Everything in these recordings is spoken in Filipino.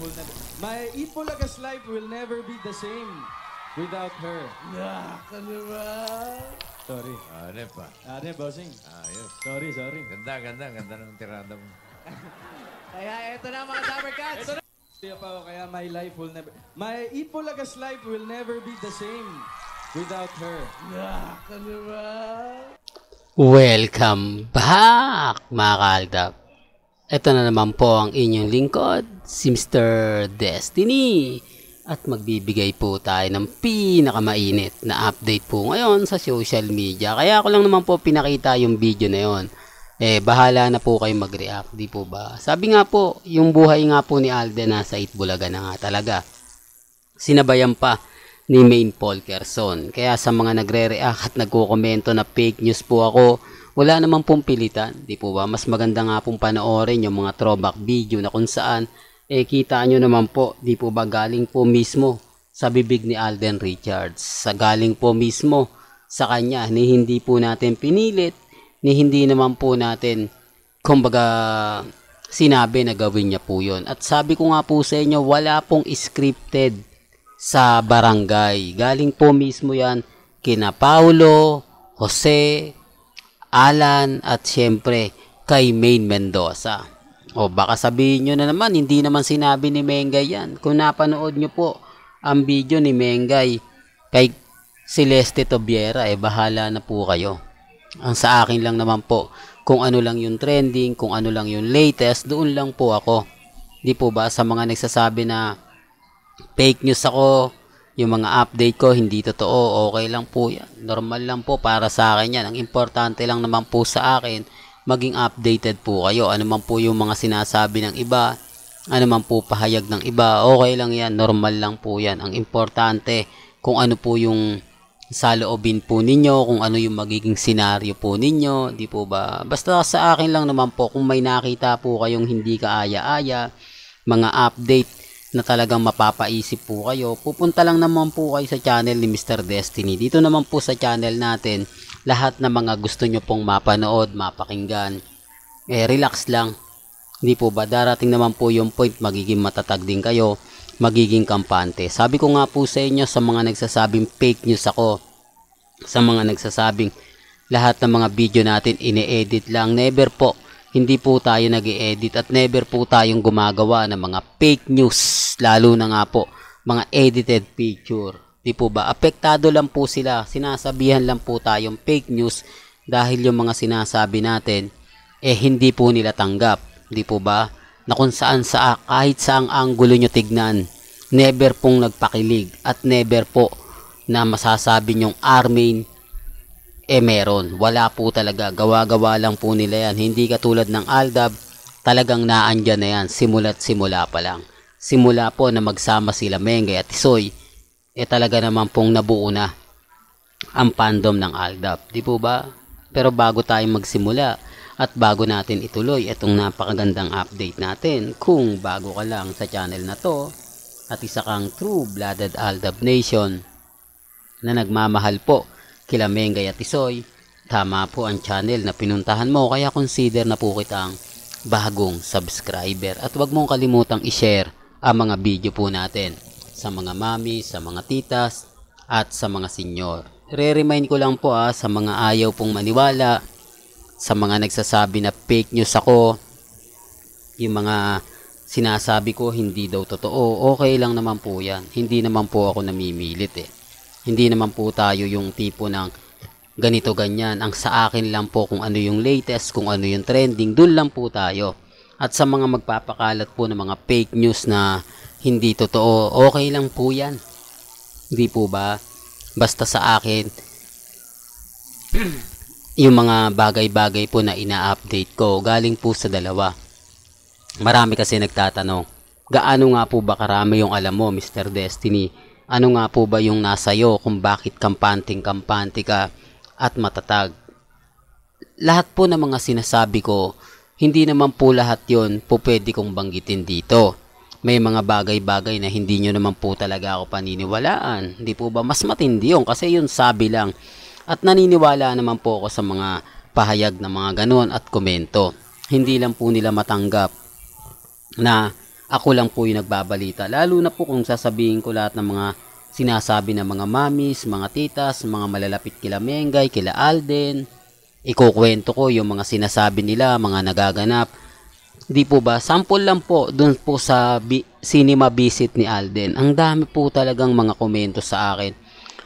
will never... My Itbulaga's life will never be the same without her. Ano ba? Sorry. Ano pa? Ano, bossing? Ayos. Sorry. Ganda ng tirada mo. Kaya eto na mga Dapper Cats. Ito na. Kaya pa ako, kaya my life will never... My Itbulaga's life will never be the same without her. Ano ba? Welcome back, mga kaaldap. Ito na naman po ang inyong lingkod, si Mr. Destiny. At magbibigay po tayo ng pinakamainit na update po ngayon sa social media. Kaya ako lang naman po pinakita yung video na yon. Bahala na po kayo mag-react, di po ba? Sabi nga po, yung buhay nga po ni Alden nasa Itbulaga na nga talaga. Sinabayan pa ni Maine Polkerson. Kaya sa mga nagre-react at nagko-komento na fake news po ako, wala naman pong pilitan, di po ba? Mas maganda nga pong panoorin yung mga throwback video na kung saan kita nyo naman po, di po ba galing po mismo sa bibig ni Alden Richards. Sa galing po mismo sa kanya, ni hindi po natin pinilit, ni hindi naman po natin kumbaga sinabi na gawin niya po yun. At sabi ko nga po sa inyo, wala pong scripted sa barangay. Galing po mismo yan kina Paulo, Jose, Alan at syempre kay Maine Mendoza. O baka sabihin nyo na naman, hindi naman sinabi ni Mengay yan. Kung napanood nyo po ang video ni Mengay kay Celeste Tobiera, bahala na po kayo. Ang sa akin lang naman po, kung ano lang yung trending, kung ano lang yung latest, doon lang po ako. Di po ba sa mga nagsasabi na fake news ako, yung mga update ko hindi totoo, okay lang po yan. Normal lang po para sa akin yan. Ang importante lang naman po sa akin, maging updated po kayo. Ano man po yung mga sinasabi ng iba, ano man po pahayag ng iba, okay lang yan, normal lang po yan. Ang importante, kung ano po yung saloobin po ninyo, kung ano yung magiging senaryo po ninyo, di po ba? Basta sa akin lang naman po, kung may nakita po kayong hindi kaaya-aya, mga update na talagang mapapaisip po kayo, pupunta lang naman po kayo sa channel ni Mr. Destiny. Dito naman po sa channel natin, lahat na mga gusto nyo pong mapanood, mapakinggan, relax lang. Hindi po ba? Darating naman po yung point, magiging matatag din kayo, magiging kampante. Sabi ko nga po sa inyo, sa mga nagsasabing fake news ako, sa mga nagsasabing lahat ng mga video natin ine-edit lang, never po. Hindi po tayo nag-i-edit at never po tayong gumagawa ng mga fake news, lalo na nga po mga edited picture. Di po ba? Apektado lang po sila, sinasabihan lang po tayong fake news dahil yung mga sinasabi natin hindi po nila tanggap. Di po ba? Na kung saan kahit saang anggulo nyo tignan, never pong nagpakilig at never po na masasabi nyong Armin meron. Wala po talaga. Gawa-gawa lang po nila yan. Hindi katulad ng Aldab, talagang naandyan na yan. Simula't simula pa lang. Simula po na magsama sila Mengay at Tisoy, talaga naman pong nabuo na ang fandom ng Aldab. Di po ba? Pero bago tayo magsimula at bago natin ituloy itong napakagandang update natin, kung bago ka lang sa channel na to at isa kang true-blooded Aldab Nation na nagmamahal po kila Mengay at Tisoy, tama po ang channel na pinuntahan mo, kaya consider na po kitang bagong subscriber. At huwag mong kalimutang i-share ang mga video po natin sa mga mami, sa mga titas, at sa mga senyor. Re-remind ko lang po sa mga ayaw pong maniwala, sa mga nagsasabi na fake news ako, yung mga sinasabi ko hindi daw totoo, okay lang naman po yan. Hindi naman po ako namimilit Hindi naman po tayo yung tipo ng ganito ganyan. Ang sa akin lang po kung ano yung latest, kung ano yung trending, dun lang po tayo. At sa mga magpapakalat po ng mga fake news na hindi totoo, okay lang po yan. Hindi po ba? Basta sa akin, yung mga bagay-bagay po na ina-update ko, galing po sa dalawa. Marami kasi nagtatanong, gaano nga po ba karami yung alam mo, Mr. Destiny? Ano nga po ba yung nasayo kung bakit kampanting-kampante ka at matatag? Lahat po ng mga sinasabi ko, hindi naman po lahat yon po pwede kong banggitin dito. May mga bagay-bagay na hindi nyo naman po talaga ako paniniwalaan. Hindi po ba? Mas matindi yun kasi yun sabi lang. At naniniwala naman po ako sa mga pahayag na mga ganon at komento. Hindi lang po nila matanggap na ako lang po yung nagbabalita. Lalo na po kung sasabihin ko lahat ng mga sinasabi ng mga mamis, mga titas, mga malalapit kila Mengay, kila Alden. Ikukwento ko yung mga sinasabi nila, mga nagaganap. Di po ba? Sample lang po dun po sa cinema visit ni Alden. Ang dami po talagang mga komento sa akin.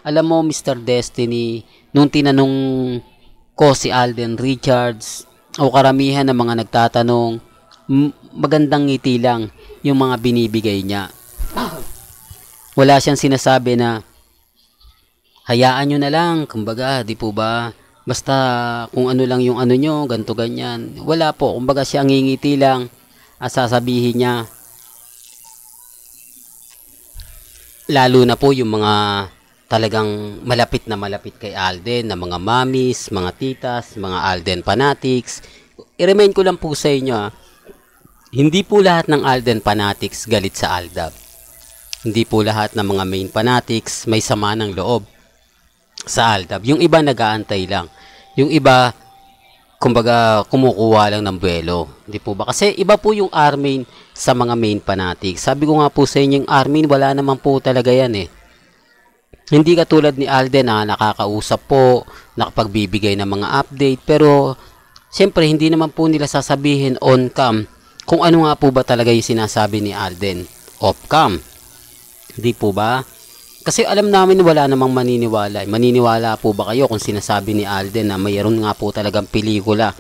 Alam mo, Mr. Destiny, nung tinanong ko si Alden Richards, o karamihan ng mga nagtatanong, magandang ngiti lang yung mga binibigay niya. Wala siyang sinasabi na hayaan nyo na lang, kumbaga, di po ba? Basta kung ano lang yung ano nyo, ganto ganyan. Wala po, kumbaga siya ngingiti lang at sasabihin niya. Lalo na po yung mga talagang malapit kay Alden, na mga mamis, mga titas, mga Alden fanatics. I-remind ko lang po sa inyo, hindi po lahat ng Alden fanatics galit sa Aldab. Hindi po lahat ng mga main fanatics may sama ng loob sa Aldab. Yung iba nag-aantay lang. Yung iba, kumbaga, kumukuha lang ng buwelo. Hindi po ba? Kasi iba po yung Armin sa mga main fanatics. Sabi ko nga po sa inyo, yung Armin, wala naman po talaga yan eh. Hindi katulad ni Alden na nakakausap po, nakapagbibigay ng mga update. Pero, siyempre, hindi naman po nila sasabihin on cam kung ano nga po ba talaga yung sinasabi ni Alden off cam. Hindi po ba? Kasi alam namin wala namang maniniwala. Maniniwala po ba kayo kung sinasabi ni Alden na mayroon nga po talagang pelikula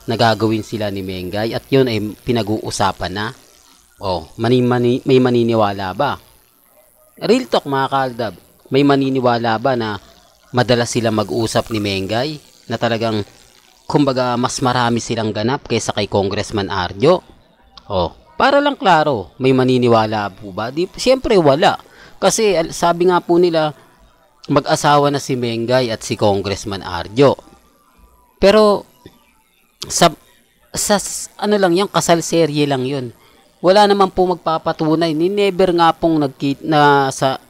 na gagawin sila ni Mengay at yun ay pinag-uusapan na? May maniniwala ba? Real talk mga kaaldab. May maniniwala ba na madalas sila mag-usap ni Mengay na talagang kumbaga mas marami silang ganap kaysa kay Congressman Arjo? Para lang klaro, may maniniwala po ba? Siyempre wala. Kasi sabi nga po nila, mag-asawa na si Mengay at si Congressman Arjo. Pero, sa ano lang yan, kasal serye lang yun. Wala naman po magpapatunay. Never nga pong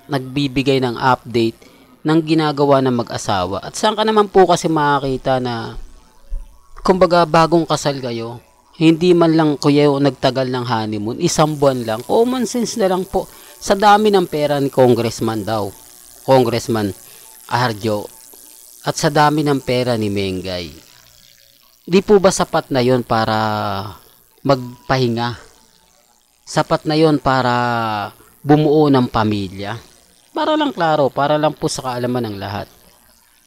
nagbibigay ng update ng ginagawa ng mag-asawa. At saan ka naman po kasi makakita na, kumbaga bagong kasal kayo, hindi man lang kuya nagtagal ng honeymoon, 1 buwan lang, common sense na lang po. Sa dami ng pera ni Congressman Arjo, at sa dami ng pera ni Mengay, di po ba sapat na yon para magpahinga? Sapat na yon para bumuo ng pamilya? Para lang klaro, para lang po sa kaalaman ng lahat.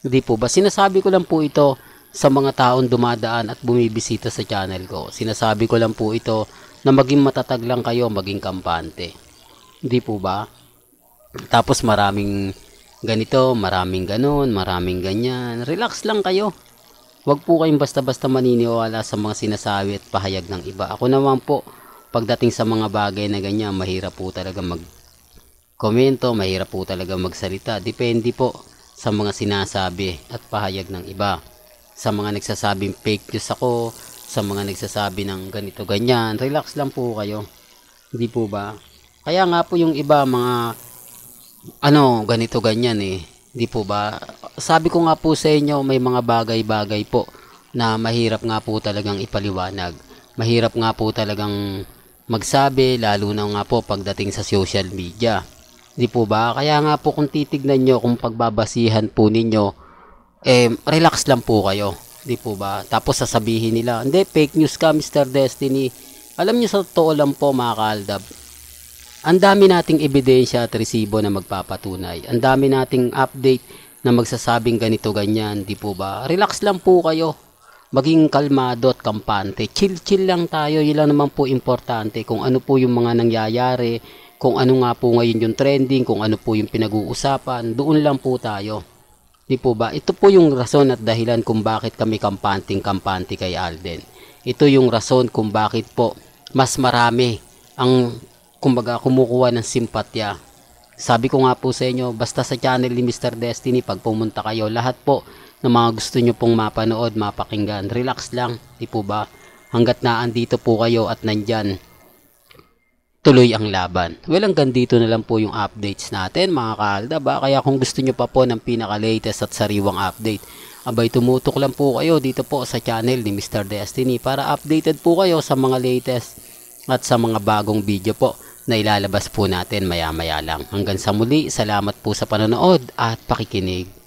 Di po ba? Sinasabi ko lang po ito sa mga taong dumadaan at bumibisita sa channel ko. Sinasabi ko lang po ito na maging matatag lang kayo, maging kampante. Hindi po ba? Tapos maraming ganito, maraming ganon, maraming ganyan. Relax lang kayo. Huwag po kayong basta-basta maniniwala sa mga sinasabi at pahayag ng iba. Ako naman po, pagdating sa mga bagay na ganyan, mahirap po talaga mag-komento, mahirap po talaga magsalita. Depende po sa mga sinasabi at pahayag ng iba. Sa mga nagsasabing fake news ako, sa mga nagsasabi ng ganito ganyan, relax lang po kayo. Hindi po ba? Kaya nga po yung iba mga ganito ganyan eh. Di po ba? Sabi ko nga po sa inyo, may mga bagay-bagay po na mahirap nga po talagang ipaliwanag. Mahirap nga po talagang magsabi, lalo na nga po pagdating sa social media. Di po ba? Kaya nga po kung titignan nyo, kung pagbabasihan po ninyo, relax lang po kayo. Di po ba? Tapos sasabihin nila, hindi, fake news ka Mr. Destiny. Alam nyo sa totoo lang po mga kaaldab, ang dami nating ebidensya at resibo na magpapatunay. Ang dami nating update na magsasabing ganito ganyan, di po ba? Relax lang po kayo. Maging kalmado at kampante. Chill lang tayo. Yun lang naman po importante. Kung ano po yung mga nangyayari, kung ano nga po ngayon yung trending, kung ano po yung pinag-uusapan, doon lang po tayo. Di po ba? Ito po yung rason at dahilan kung bakit kami kampante kay Alden. Ito yung rason kung bakit po mas marami ang kumbaga kumukuha ng simpatya. Sabi ko nga po sa inyo, basta sa channel ni Mr. Destiny, pag pumunta kayo, lahat po ng mga gusto nyo pong mapanood, mapakinggan, relax lang, di po ba? Hanggat naandito po kayo at nandyan, tuloy ang laban. Well, hanggang dito na lang po yung updates natin, mga kaalda ba? Kaya kung gusto nyo pa po ng pinaka-latest at sariwang update, abay tumutok lang po kayo dito po sa channel ni Mr. Destiny para updated po kayo sa mga latest at sa mga bagong video po na ilalabas po natin maya-maya lang. Hanggang sa muli, salamat po sa panonood at pakikinig.